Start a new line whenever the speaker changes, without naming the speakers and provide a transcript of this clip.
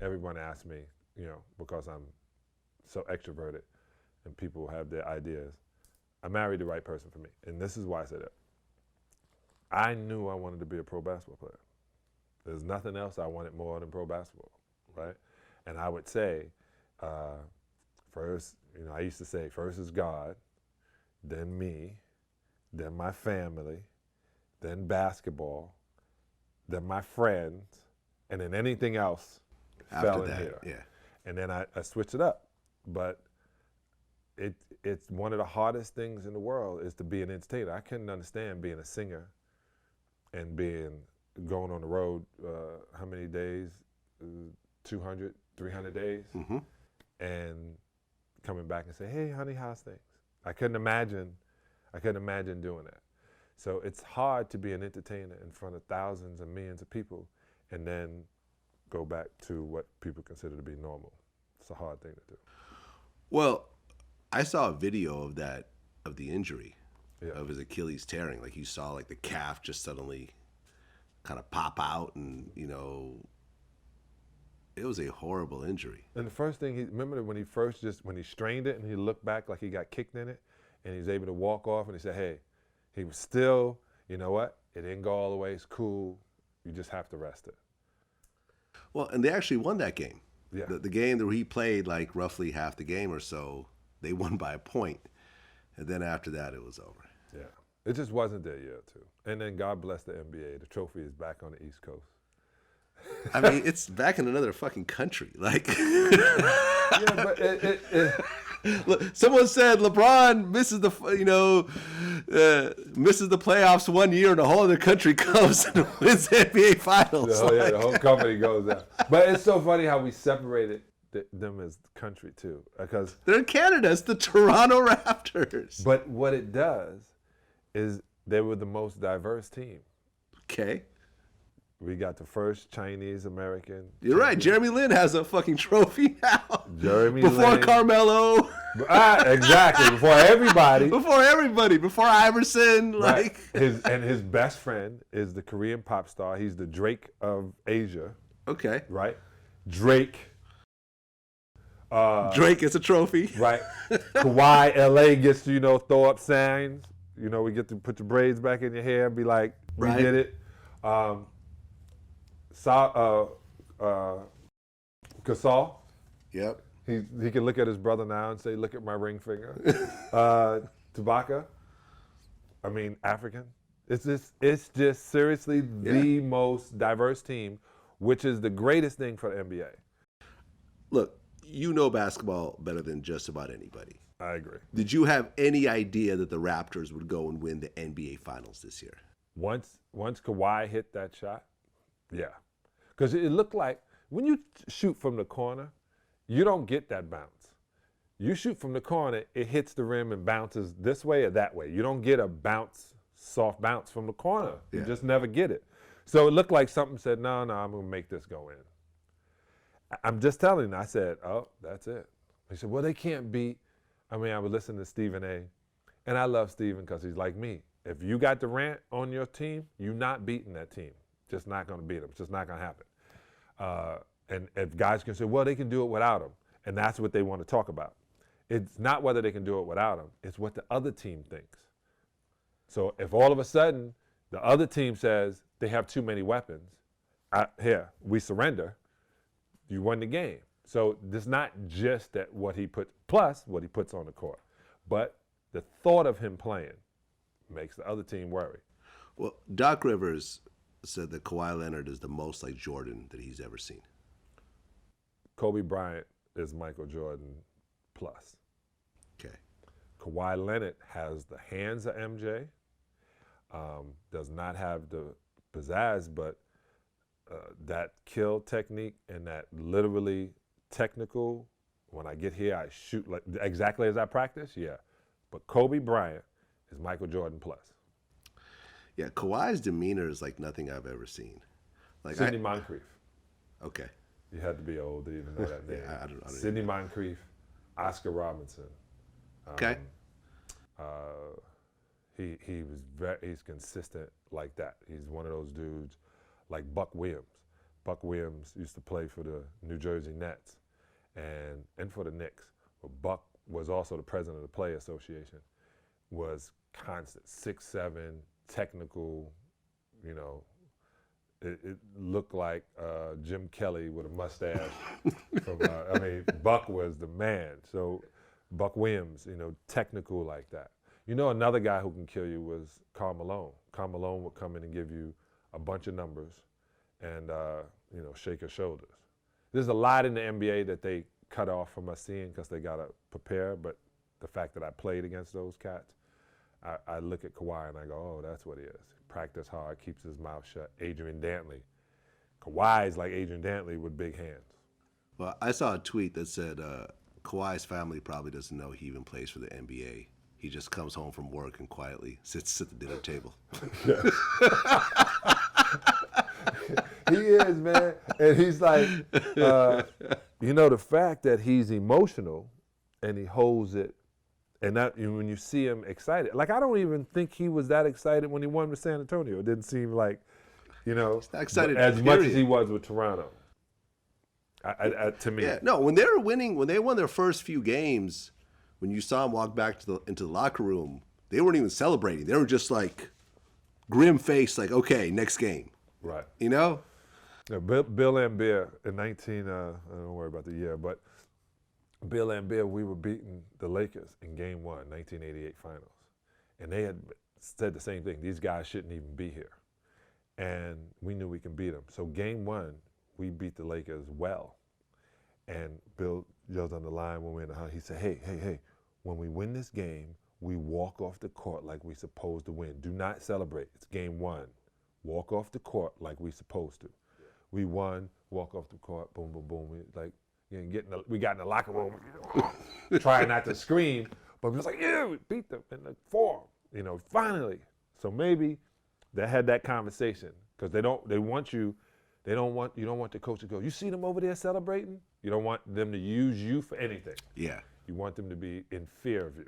everyone asks me, because I'm so extroverted and people have their ideas, I married the right person for me. And this is why I said that. I knew I wanted to be a pro basketball player. There's nothing else I wanted more than pro basketball, right? And I would say, first, I used to say, first is God, then me, then my family, then basketball, then my friends, and then anything else
After
fell in
that,
here.
yeah.
And then I switched it up. But it's one of the hardest things in the world is to be an entertainer. I couldn't understand being a singer and going on the road, how many days? 200, 300 days?
Mm-hmm.
And coming back and say, hey, honey, how's things? I couldn't imagine doing that. So it's hard to be an entertainer in front of thousands and millions of people and then go back to what people consider to be normal. It's a hard thing to do.
Well, I saw a video of the injury,
Yeah.
of his Achilles tearing. Like, you saw like the calf just suddenly kind of pop out, and it was a horrible injury.
And the first thing, remember when he strained it and he looked back like he got kicked in it and he was able to walk off and he said, hey, he was still, you know what? It didn't go all the way. It's cool. You just have to rest it.
Well, and they actually won that game.
Yeah.
The game that he played like roughly half the game or so, they won by a point. And then after that, it was over.
Yeah. It just wasn't their year, too. And then God bless the NBA. The trophy is back on the East Coast.
I mean, it's back in another fucking country. Like,
Yeah, but
look, someone said LeBron misses misses the playoffs 1 year, and the whole other country comes and wins the NBA Finals.
the whole company goes down. But it's so funny how we separated them as country, too. Because
They're in Canada. It's the Toronto Raptors.
But what it does is they were the most diverse team.
Okay.
We got the first Chinese American.
You're right. Jeremy Lin has a fucking trophy now.
Jeremy
before
Lin.
Carmelo.
Exactly. Before everybody.
Before everybody. Before Iverson.
Right.
Like,
his best friend is the Korean pop star. He's the Drake of Asia.
okay.
Right. Drake.
Drake is a trophy.
Right. Kawhi, LA gets to, throw up signs. We get to put your braids back in your hair and be like, we
Right.
did it. Gasol,
Yep.
he can look at his brother now and say, look at my ring finger. Tabaka, African. It's just seriously the most diverse team, which is the greatest thing for the NBA.
Look, you know basketball better than just about anybody.
I agree.
Did you have any idea that the Raptors would go and win the NBA Finals this year?
Once Kawhi hit that shot, yeah. Because it looked like when you shoot from the corner, you don't get that bounce. You shoot from the corner, it hits the rim and bounces this way or that way. You don't get a soft bounce from the corner. You just never get it. So it looked like something said, no, I'm going to make this go in. I'm just telling you. I said, oh, that's it. He said, well, they can't beat. I would listen to Stephen A. And I love Stephen because he's like me. If you got Durant on your team, you're not beating that team. Just not going to beat them. It's just not going to happen. And if guys can say, well, they can do it without him, and that's what they want to talk about. It's not whether they can do it without him. It's what the other team thinks. So if all of a sudden the other team says they have too many weapons, we surrender, you won the game. So it's not just that what he puts on the court, but the thought of him playing makes the other team worry.
Well, Doc Rivers said that Kawhi Leonard is the most like Jordan that he's ever seen.
Kobe Bryant is Michael Jordan plus.
Okay.
Kawhi Leonard has the hands of MJ, does not have the pizzazz, but that kill technique and that literally technical, when I get here, I shoot like exactly as I practice, yeah. But Kobe Bryant is Michael Jordan plus.
Yeah, Kawhi's demeanor is like nothing I've ever seen. Like
Sidney Moncrief.
Okay.
You had to be old to even know that name.
Yeah, I don't
Sidney Moncrief, Oscar Robinson.
Okay.
He's consistent like that. He's one of those dudes like Buck Williams. Buck Williams used to play for the New Jersey Nets and for the Knicks. But Buck was also the president of the Player Association, was constant, 6'7", technical, you know. It looked like Jim Kelly with a mustache. Buck was the man. So Buck Williams, you know, technical like that. You know, another guy who can kill you was Karl Malone. Karl Malone would come in and give you a bunch of numbers and, you know, shake your shoulders. There's a lot in the NBA that they cut off from us seeing because they got to prepare, but the fact that I played against those cats, I look at Kawhi and I go, oh, that's what he is. Practice hard, keeps his mouth shut. Adrian Dantley. Kawhi is like Adrian Dantley with big hands.
Well, I saw a tweet that said Kawhi's family probably doesn't know he even plays for the NBA. He just comes home from work and quietly sits at the dinner table.
He is, man. And he's like, you know, the fact that he's emotional and he holds it, and that when you see him excited, like I don't even think he was that excited when he won with San Antonio. It didn't seem like, you know,
excited
as much as he was with Toronto. To me,
yeah, no. When they were winning, when they won their first few games, when you saw him walk back into the locker room, they weren't even celebrating. They were just like grim face, like, okay, next game.
Right.
You know?
Yeah, Bill Laimbeer in I don't worry about the year, but Bill Laimbeer, we were beating the Lakers in Game 1, 1988 Finals. And they had said the same thing. These guys shouldn't even be here. And we knew we can beat them. So Game 1, we beat the Lakers well. And Bill yells on the line when we're in the house. He said, hey, when we win this game, we walk off the court like we're supposed to win. Do not celebrate. It's Game 1. Walk off the court like we're supposed to. We won, walk off the court, boom, boom, boom. We got in the locker room, trying not to scream, but we was like, yeah, we beat them in the fourth, you know, finally. So maybe they had that conversation because you don't want the coach to go, you see them over there celebrating? You don't want them to use you for anything.
Yeah.
You want them to be in fear of you.